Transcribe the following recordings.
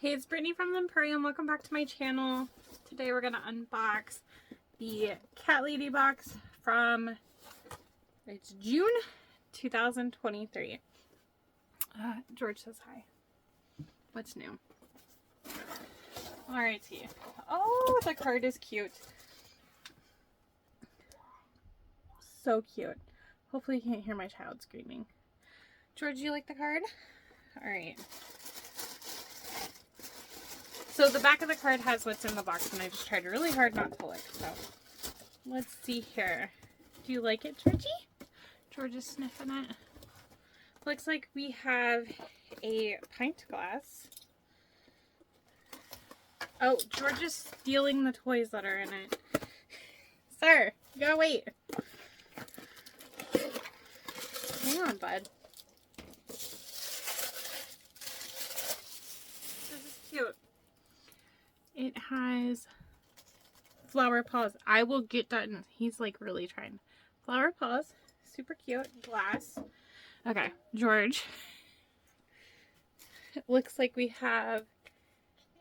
Hey, it's Brittany from the Emporium. Welcome back to my channel. Today we're going to unbox the CatLadyBox from, it's June 2023. George says hi. What's new? Alrighty. Oh, the card is cute. So cute. Hopefully you can't hear my child screaming. George, you like the card? Alright. So the back of the card has what's in the box, and I just tried really hard not to look. So let's see here. Do you like it, Georgie? George is sniffing it. Looks like we have a pint glass. Oh, George is stealing the toys that are in it. Sir, you gotta wait. Hang on, bud. This is cute. It has flower paws. I will get that. He's like really trying. Flower paws. Super cute. Glass. Okay, George. It looks like we have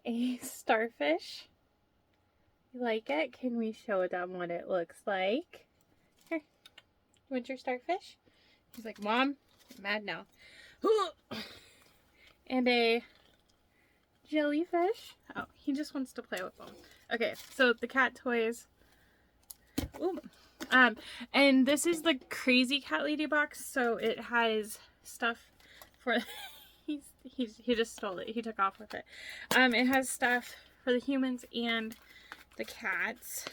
a starfish. You like it? Can we show them what it looks like? Here. You want your starfish? He's like, Mom, I'm mad now. And a jellyfish. Oh, he just wants to play with them. Okay, so the cat toys. Ooh. And this is the crazy CatLadyBox, so it has stuff for he just stole it. He took off with it. It has stuff for the humans and the cats.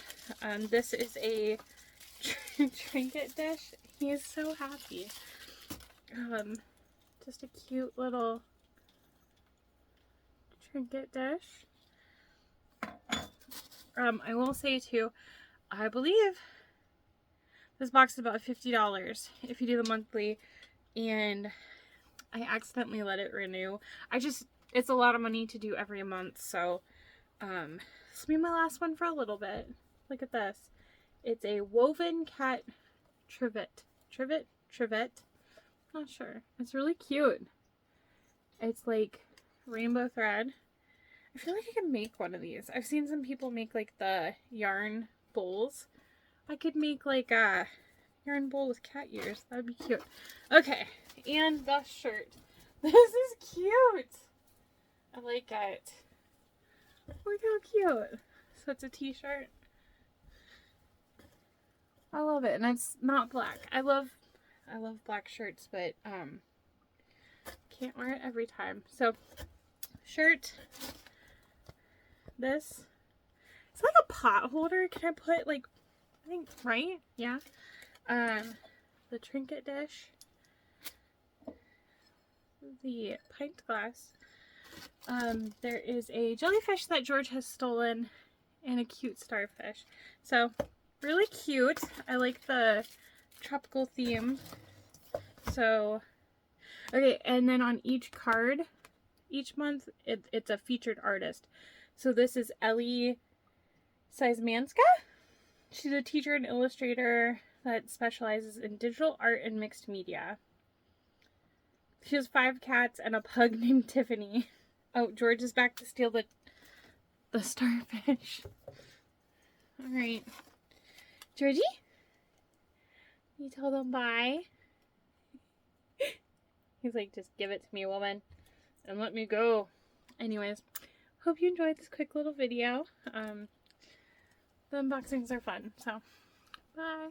This is a trinket dish. He is so happy. Just a cute little trinket dish. I will say too, I believe this box is about $50 if you do the monthly, and I accidentally let it renew. It's a lot of money to do every month, so this will be my last one for a little bit. Look at this. It's a woven cat trivet. Not sure. It's really cute. It's like rainbow thread. I feel like I could make one of these. I've seen some people make like the yarn bowls. I could make like a yarn bowl with cat ears. That would be cute. Okay, and the shirt. This is cute. I like it. Look how cute. So it's a t-shirt. I love it, and it's not black. I love black shirts, but can't wear it every time. So shirt. This. It's like a pot holder. Can I put like, I think, right? Yeah. The trinket dish. The pint glass. There is a jellyfish that George has stolen and a cute starfish. So really cute. I like the tropical theme. So, okay, and then on each card, each month, it's a featured artist. So this is Ellie Seismanska. She's a teacher and illustrator that specializes in digital art and mixed media. She has 5 cats and a pug named Tiffany. Oh, George is back to steal the starfish. Alright. Georgie? You tell them bye? He's like, just give it to me, woman, and let me go. Anyways, hope you enjoyed this quick little video. The unboxings are fun, so bye.